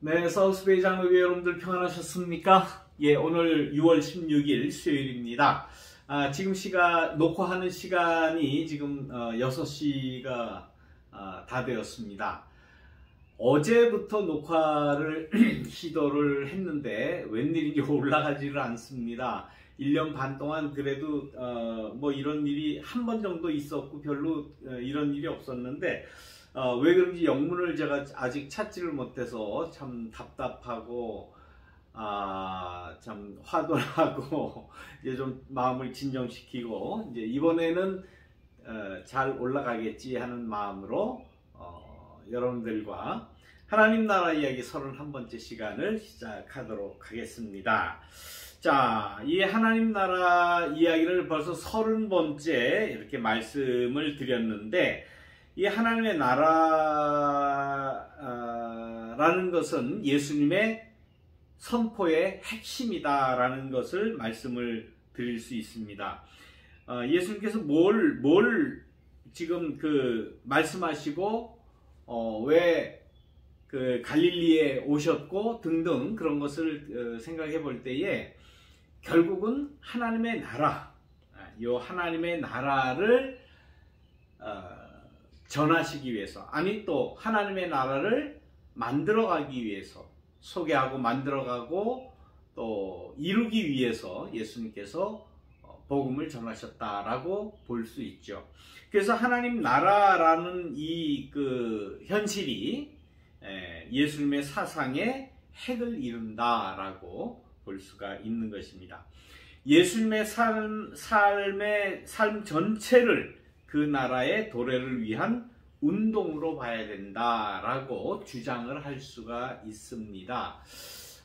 네, 사우스베이 장로교회 여러분들 평안하셨습니까? 예, 오늘 6월 16일 수요일입니다. 지금 녹화하는 시간이 지금 6시가 다 되었습니다. 어제부터 녹화를 시도를 했는데 웬일인지 올라가지를 않습니다. 1년 반 동안 그래도 뭐 이런 일이 한 번 정도 있었고 별로 이런 일이 없었는데 왜 그런지 영문을 제가 아직 찾지를 못해서 참 답답하고 참 화도 나고 이제 좀 마음을 진정시키고 이제 이번에는 잘 올라가겠지 하는 마음으로 여러분들과 하나님 나라 이야기 31번째 시간을 시작하도록 하겠습니다. 자, 이 하나님 나라 이야기를 벌써 30번째 이렇게 말씀을 드렸는데, 이 하나님의 나라라는 것은 예수님의 선포의 핵심이다라는 것을 말씀을 드릴 수 있습니다. 예수님께서 뭘 지금 말씀하시고 왜 갈릴리에 오셨고 등등 그런 것을 생각해 볼 때에 결국은 하나님의 나라, 요 하나님의 나라를 전하시기 위해서, 아니 또 하나님의 나라를 만들어가기 위해서, 소개하고 만들어가고 또 이루기 위해서 예수님께서 복음을 전하셨다라고 볼 수 있죠. 그래서 하나님 나라라는 이 현실이 예수님의 사상의 핵을 이룬다라고 볼 수가 있는 것입니다. 예수님의 삶 전체를 그 나라의 도래를 위한 운동으로 봐야 된다라고 주장을 할 수가 있습니다.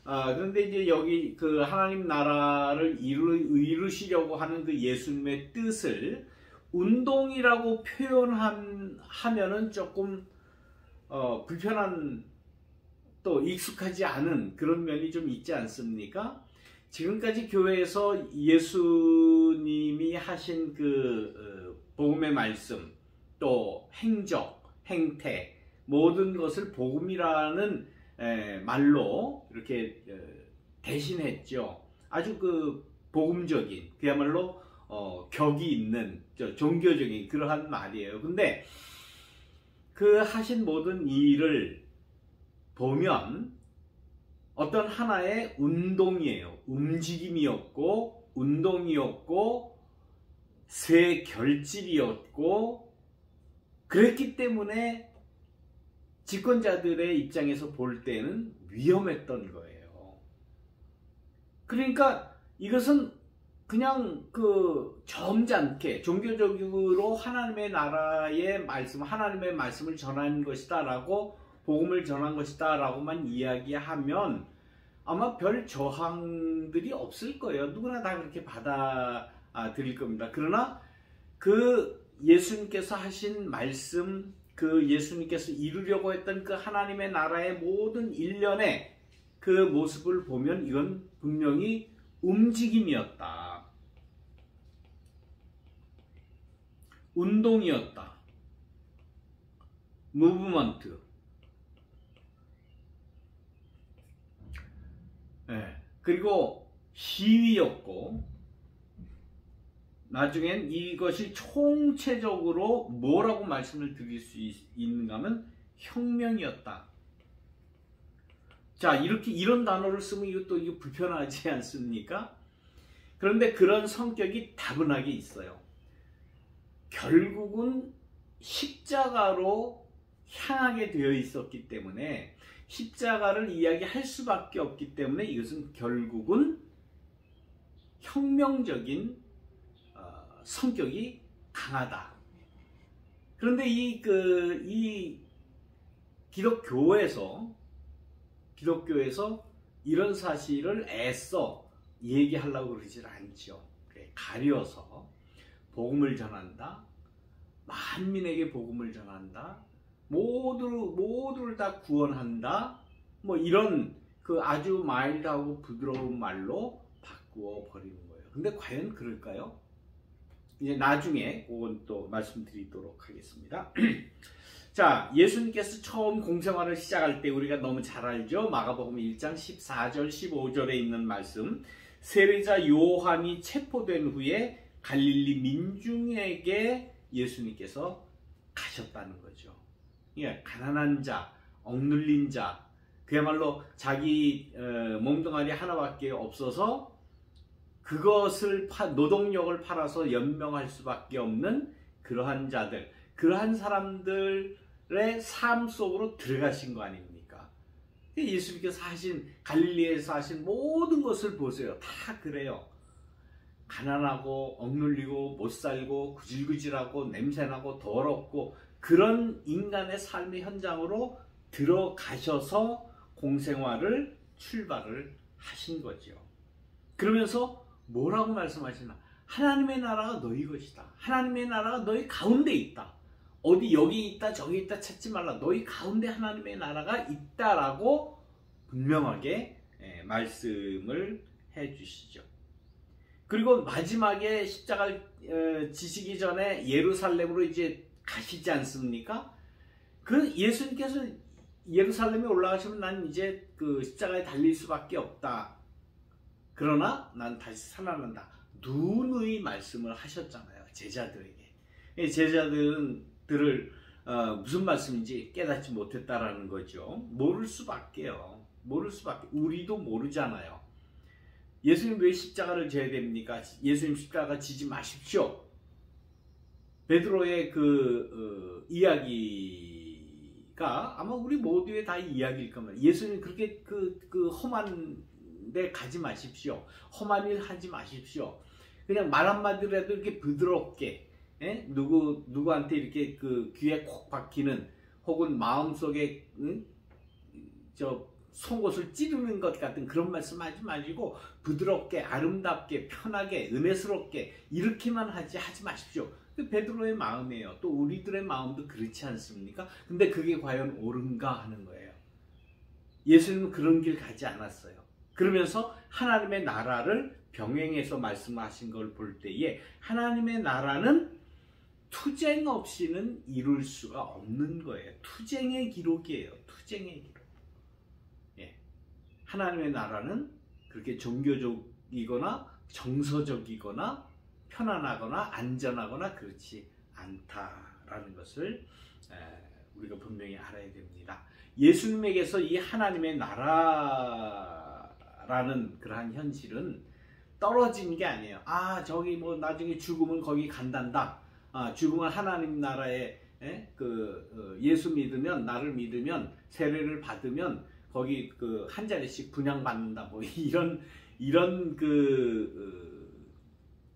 그런데 이제 여기 하나님 나라를 이루시려고 하는 예수님의 뜻을 운동이라고 표현하면은 조금 불편한, 또 익숙하지 않은 그런 면이 좀 있지 않습니까? 지금까지 교회에서 예수님이 하신 복음의 말씀, 또 행적, 행태, 모든 것을 복음이라는 말로 이렇게 대신했죠. 아주 복음적인, 그야말로 격이 있는 종교적인 그러한 말이에요. 근데 하신 모든 일을 보면 어떤 하나의 운동이에요. 움직임이었고 운동이었고 새 결집이었고, 그랬기 때문에 집권자들의 입장에서 볼 때는 위험했던 거예요. 그러니까 이것은 그냥 점잖게 종교적으로 하나님의 나라의 말씀, 하나님의 말씀을 전하는 것이다 라고, 복음을 전한 것이다 라고만 이야기하면 아마 별 저항들이 없을 거예요. 누구나 다 그렇게 받아들일 겁니다. 그러나 예수님께서 하신 말씀, 예수님께서 이루려고 했던 하나님의 나라의 모든 일련의 모습을 보면 이건 분명히 움직임이었다, 운동이었다, 무브먼트. 그리고 시위였고, 나중엔 이것이 총체적으로 뭐라고 말씀을 드릴 수 있는가 하면 혁명이었다. 자, 이런 단어를 쓰면 이거 불편하지 않습니까? 그런데 그런 성격이 다분하게 있어요. 결국은 십자가로 향하게 되어 있었기 때문에, 십자가를 이야기할 수밖에 없기 때문에 이것은 결국은 혁명적인 성격이 강하다. 그런데 이 기독교에서 이런 사실을 애써 얘기하려고 그러질 않죠. 가려서 복음을 전한다, 만민에게 복음을 전한다, 모두를 다 구원한다, 뭐 이런 아주 마일드하고 부드러운 말로 바꾸어 버리는 거예요. 근데 과연 그럴까요? 이제 나중에 그건 또 말씀드리도록 하겠습니다. 자, 예수님께서 처음 공생활을 시작할 때 우리가 너무 잘 알죠? 마가복음 1장 14절 15절에 있는 말씀. 세례자 요한이 체포된 후에 갈릴리 민중에게 예수님께서 가셨다는 거죠. 예, 가난한 자, 억눌린 자, 그야말로 자기 몸뚱아리 하나밖에 없어서 그것을 노동력을 팔아서 연명할 수밖에 없는 그러한 자들, 그러한 사람들의 삶 속으로 들어가신 거 아닙니까? 예수님께서 하신, 갈릴리에서 하신 모든 것을 보세요. 다 그래요. 가난하고 억눌리고 못살고 구질구질하고 냄새나고 더럽고 그런 인간의 삶의 현장으로 들어가셔서 공생활을 출발을 하신 거죠. 그러면서 뭐라고 말씀하시나? 하나님의 나라가 너희 것이다. 하나님의 나라가 너희 가운데 있다. 어디 여기 있다 저기 있다 찾지 말라. 너희 가운데 하나님의 나라가 있다라고 분명하게 말씀을 해 주시죠. 그리고 마지막에 십자가를 지시기 전에 예루살렘으로 이제 가시지 않습니까? 그 예수님께서 예루살렘에 올라가시면 난 이제 그 십자가에 달릴 수밖에 없다. 그러나 난 다시 살아난다. 누누이 말씀을 하셨잖아요. 제자들에게. 제자들을 무슨 말씀인지 깨닫지 못했다라는 거죠. 모를 수밖에요. 모를 수밖에. 우리도 모르잖아요. 예수님 왜 십자가를 져야 됩니까? 예수님 십자가 지지 마십시오. 베드로의 그 이야기가 아마 우리 모두의 다 이야기일 겁니다. 예수님 그렇게 그 험한 데 가지 마십시오. 험한 일 하지 마십시오. 그냥 말 한마디라도 이렇게 부드럽게, 누구한테 이렇게 그 귀에 콕 박히는 혹은 마음속에 저 속옷을 찌르는 것 같은 그런 말씀 하지 마시고 부드럽게, 아름답게, 편하게, 은혜스럽게 이렇게만 하지 마십시오. 그 베드로의 마음이에요. 또 우리들의 마음도 그렇지 않습니까? 근데 그게 과연 옳은가 하는 거예요. 예수님은 그런 길 가지 않았어요. 그러면서 하나님의 나라를 병행해서 말씀하신 걸 볼 때에 하나님의 나라는 투쟁 없이는 이룰 수가 없는 거예요. 투쟁의 기록이에요. 투쟁의 기록. 예. 하나님의 나라는 그렇게 종교적이거나 정서적이거나 편안하거나 안전하거나 그렇지 않다라는 것을 우리가 분명히 알아야 됩니다. 예수님에게서 이 하나님의 나라라는 그러한 현실은 떨어진 게 아니에요. 저기 뭐 나중에 죽으면 거기 간단다. 죽으면 하나님 나라에 예수 믿으면, 나를 믿으면, 세례를 받으면 거기 그 한 자리씩 분양받는다. 뭐 이런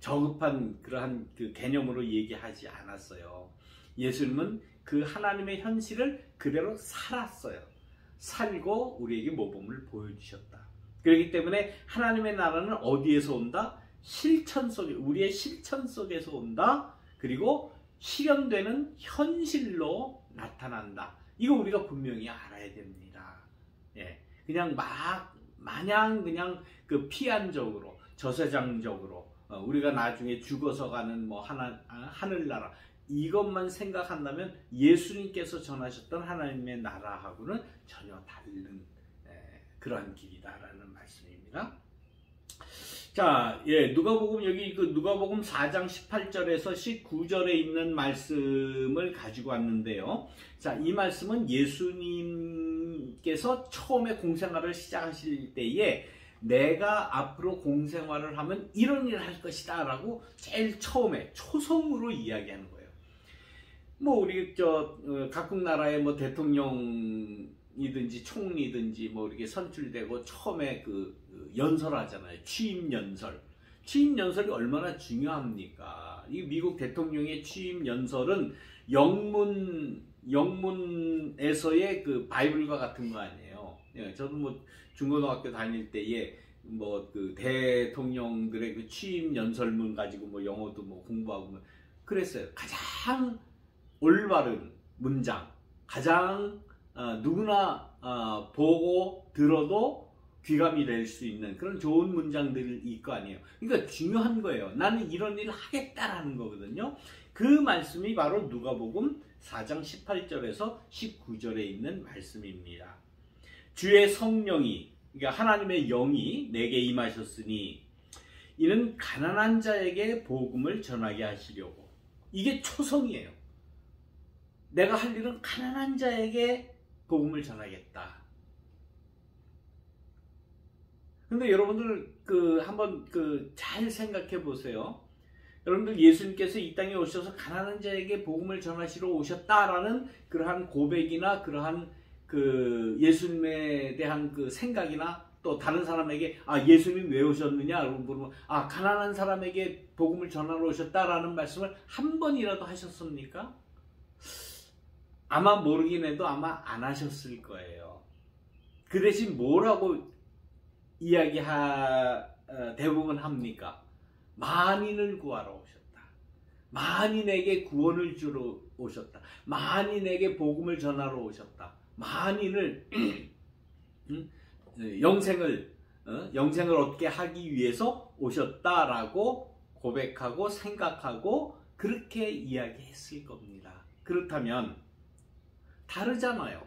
저급한 그러한 그 개념으로 얘기하지 않았어요. 예수님은 그 하나님의 현실을 그대로 살았어요. 살고 우리에게 모범을 보여주셨다. 그렇기 때문에 하나님의 나라는 어디에서 온다? 실천 속에, 우리의 실천 속에서 온다. 그리고 실현되는 현실로 나타난다. 이거 우리가 분명히 알아야 됩니다. 예, 그냥 마냥 그냥 그 피안적으로, 저세상적으로 우리가 나중에 죽어서 가는 뭐 하늘나라 이것만 생각한다면 예수님께서 전하셨던 하나님의 나라하고는 전혀 다른 그러한 길이다라는 말씀입니다. 자, 누가복음 여기 그 누가복음 4장 18절에서 19절에 있는 말씀을 가지고 왔는데요. 자, 이 말씀은 예수님께서 처음에 공생활을 시작하실 때에 내가 앞으로 공생활을 하면 이런 일을 할 것이다 라고 제일 처음에 초성으로 이야기하는 거예요. 뭐 우리 각국 나라의 뭐 대통령이든지 총리든지 뭐 이렇게 선출되고 처음에 그 연설하잖아요. 취임 연설. 취임 연설이 얼마나 중요합니까? 이 미국 대통령의 취임 연설은 영문에서의 그 바이블과 같은 거 아니에요. 저도 뭐 중고등학교 다닐 때에 뭐 그 대통령들의 그 취임 연설문 가지고 뭐 영어도 뭐 공부하고 뭐 그랬어요. 가장 올바른 문장, 가장 누구나 보고 들어도 귀감이 될 수 있는 그런 좋은 문장들일 거 아니에요. 그러니까 중요한 거예요. 나는 이런 일을 하겠다라는 거거든요. 그 말씀이 바로 누가복음 4장 18절에서 19절에 있는 말씀입니다. 주의 성령이, 그러니까 하나님의 영이 내게 임하셨으니 이는 가난한 자에게 복음을 전하게 하시려고. 이게 초성이에요. 내가 할 일은 가난한 자에게 복음을 전하겠다. 근데 여러분들 한번 잘 생각해 보세요. 여러분들 예수님께서 이 땅에 오셔서 가난한 자에게 복음을 전하시러 오셨다라는 그러한 고백이나 그러한 예수님에 대한 생각이나 또 다른 사람에게 예수님 왜 오셨느냐 물으면 가난한 사람에게 복음을 전하러 오셨다라는 말씀을 한 번이라도 하셨습니까? 아마 모르긴 해도 아마 안 하셨을 거예요. 그 대신 뭐라고 대부분 합니까? 만인을 구하러 오셨다. 만인에게 구원을 주러 오셨다. 만인에게 복음을 전하러 오셨다. 만인을 영생을 얻게 하기 위해서 오셨다라고 고백하고 생각하고 그렇게 이야기했을 겁니다. 그렇다면 다르잖아요.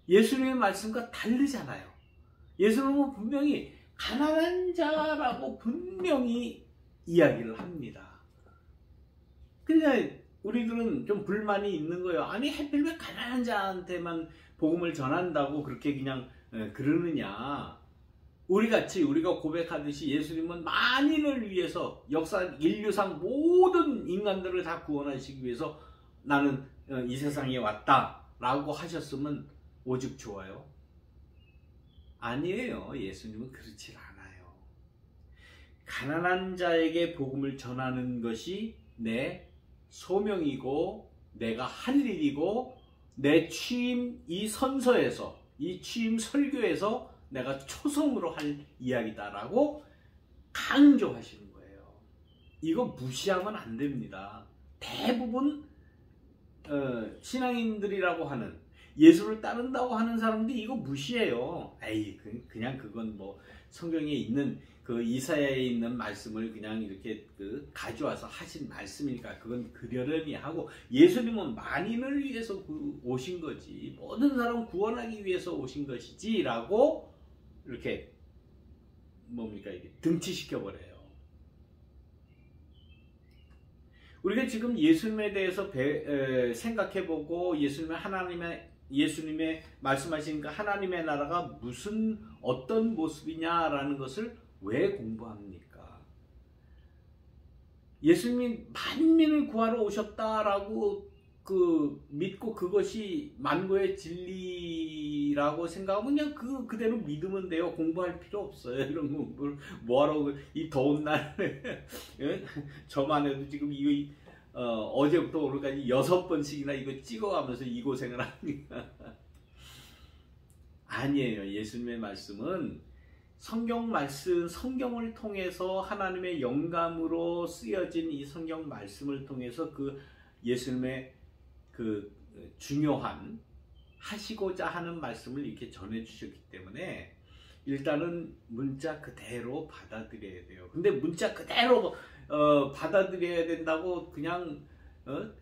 예수님의 말씀과 다르잖아요. 예수님은 분명히 가난한 자라고 분명히 이야기를 합니다. 그러니까 우리들은 좀 불만이 있는 거예요. 아니 하필 왜 가난한 자한테만 복음을 전한다고 그렇게 그냥 그러느냐. 우리가 고백하듯이 예수님은 만인을 위해서 역사 인류상 모든 인간들을 다 구원하시기 위해서 나는 이 세상에 왔다라고 하셨으면 오직 좋아요. 아니에요. 예수님은 그렇지 않아요. 가난한 자에게 복음을 전하는 것이 내 소명이고 내가 할 일이고 내 취임 이 선서에서 이 취임 설교에서 내가 초성으로 할 이야기다라고 강조하시는 거예요. 이거 무시하면 안 됩니다. 대부분 신앙인들이라고 하는 예수를 따른다고 하는 사람들이 이거 무시해요. 에이, 그냥 그건 뭐 성경에 있는 이사야에 있는 말씀을 그냥 이렇게 가져와서 하신 말씀이니까 그건 그러려니 하고, 예수님은 만인을 위해서 오신 거지 모든 사람 구원하기 위해서 오신 것이지라고 이렇게 이게 등치시켜 버려요. 우리가 지금 예수님에 대해서 생각해보고 예수님의 말씀하신 그 하나님의 나라가 어떤 모습이냐라는 것을 왜 공부합니까? 예수님이 만민을 구하러 오셨다라고 믿고 그것이 만고의 진리라고 생각하면 그냥 그대로 믿으면 돼요. 공부할 필요 없어요. 이런 공부를 뭐하러 이 더운 날에 저만 해도 지금 이거 어제부터 오늘까지 6번씩이나 이거 찍어가면서 이 고생을 합니다. 아니에요. 예수님의 말씀은 성경을 통해서 하나님의 영감으로 쓰여진 이 성경 말씀을 통해서 예수님의 중요한 하시고자 하는 말씀을 이렇게 전해 주셨기 때문에 일단은 문자 그대로 받아들여야 돼요. 근데 문자 그대로 받아들여야 된다고 그냥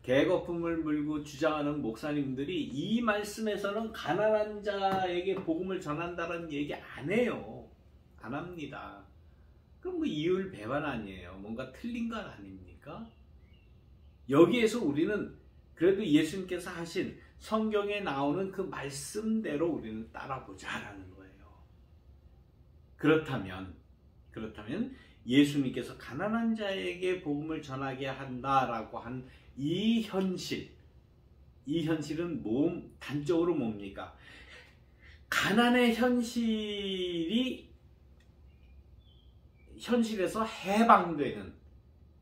개거품을 물고 주장하는 목사님들이 이 말씀에서는 가난한 자에게 복음을 전한다는 얘기 안 해요. 안 합니다. 그럼 이율 배반 아니에요. 뭔가 틀린 것 아닙니까? 여기에서 우리는 그래도 예수님께서 하신 성경에 나오는 그 말씀대로 우리는 따라보자라는 거예요. 그렇다면 예수님께서 가난한 자에게 복음을 전하게 한다라고 한 이 현실은 단적으로 뭡니까? 가난의 현실에서 해방되는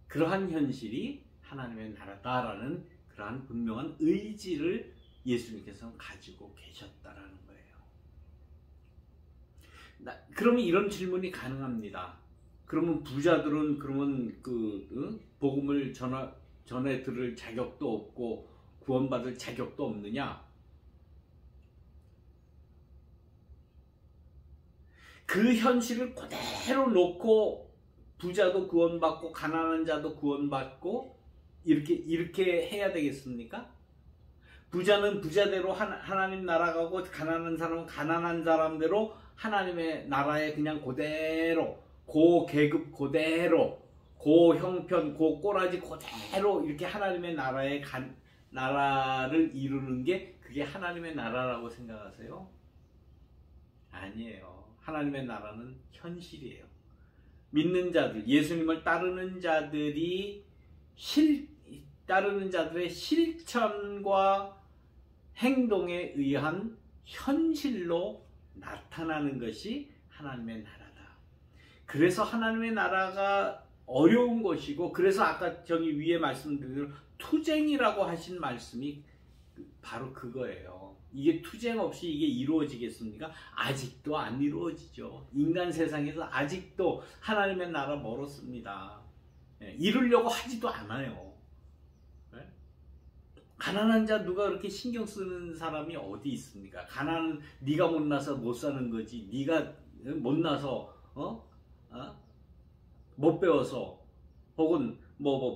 그러한 현실이 하나님의 나라다라는 그러한 분명한 의지를 예수님께서는 가지고 계셨다라는 거예요. 그러면 이런 질문이 가능합니다. 그러면 부자들은 복음을 전해 들을 자격도 없고 구원받을 자격도 없느냐? 그 현실을 그대로 놓고 부자도 구원받고 가난한 자도 구원받고 이렇게 해야 되겠습니까? 부자는 부자대로 하나님 나라 가고 가난한 사람은 가난한 사람대로 하나님의 나라에 그냥 그대로 고 계급 그대로 고 형편 고 꼬라지 그대로 이렇게 하나님의 나라를 이루는 게 그게 하나님의 나라라고 생각하세요? 아니에요. 하나님의 나라는 현실이에요. 믿는 자들, 예수님을 따르는 자들의 실천과 행동에 의한 현실로 나타나는 것이 하나님의 나라다. 그래서 하나님의 나라가 어려운 것이고, 그래서 아까 저기 위에 말씀드린 대로 투쟁이라고 하신 말씀이 바로 그거예요. 이게 투쟁 없이 이게 이루어지겠습니까? 아직도 안 이루어지죠. 인간 세상에서 아직도 하나님의 나라 멀었습니다. 이루려고 하지도 않아요. 가난한 자 누가 그렇게 신경 쓰는 사람이 어디 있습니까? 네가 못나서 못 사는 거지. 네가 못나서 못 배워서 혹은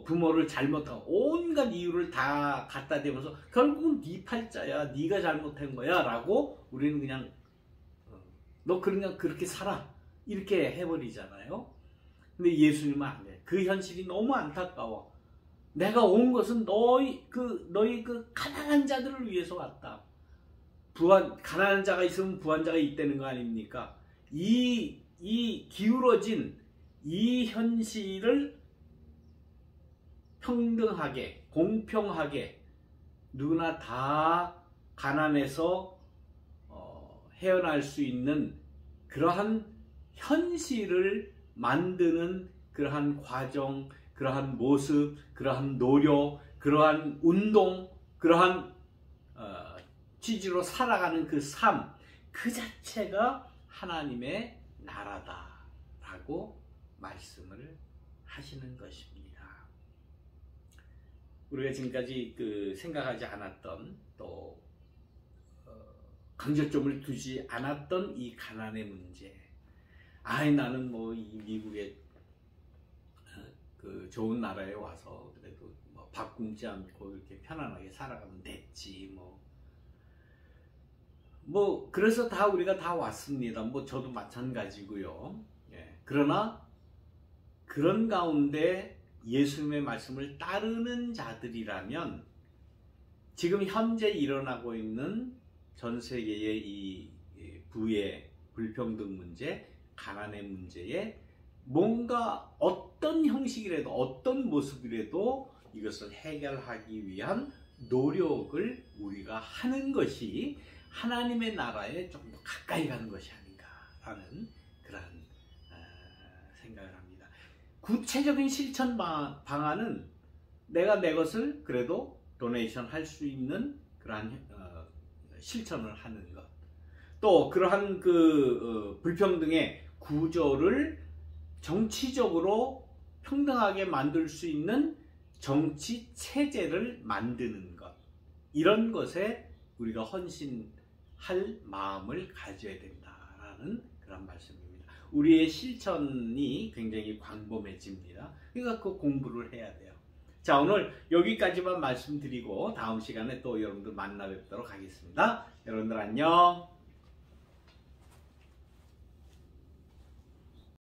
부모를 잘못하고 온갖 이유를 다 갖다 대면서 결국은 네 팔자야, 네가 잘못한 거야 라고 우리는 그냥 너 그냥 그렇게 살아 이렇게 해버리잖아요. 근데 예수님은 안 돼. 그 현실이 너무 안타까워. 내가 온 것은 너희 그 가난한 자들을 위해서 왔다. 가난한 자가 있으면 부한 자가 있다는 거 아닙니까? 이 기울어진 이 현실을 평등하게, 공평하게 누구나 다 가난해서 헤어날 수 있는 그러한 현실을 만드는 그러한 과정, 그러한 모습, 그러한 노력, 그러한 운동, 그러한 취지로 살아가는 그 삶, 그 자체가 하나님의 나라다라고 말씀을 하시는 것입니다. 우리가 지금까지 생각하지 않았던 또 강조점을 두지 않았던 이 가난의 문제. 나는 이 미국의 좋은 나라에 와서 그래도 밥 굶지 않고 이렇게 편안하게 살아가면 됐지 그래서 우리가 다 왔습니다. 저도 마찬가지고요. 그러나 그런 가운데 예수님의 말씀을 따르는 자들이라면 지금 현재 일어나고 있는 전 세계의 이 부의 불평등 문제, 가난의 문제에 뭔가 어떤 형식이라도 어떤 모습이라도 이것을 해결하기 위한 노력을 우리가 하는 것이 하나님의 나라에 조금 더 가까이 가는 것이 아닌가라는 그런 생각을 합니다. 구체적인 실천 방안은 내가 내 것을 그래도 도네이션 할 수 있는 그러한 실천을 하는 것, 또 그러한 불평등의 구조를 정치적으로 평등하게 만들 수 있는 정치 체제를 만드는 것, 이런 것에 우리가 헌신할 마음을 가져야 된다라는 그런 말씀입니다. 우리의 실천이 굉장히 광범해집니다. 그러니까 그 공부를 해야 돼요. 자, 오늘 여기까지만 말씀드리고 다음 시간에 또 여러분들 만나 뵙도록 하겠습니다. 여러분들 안녕.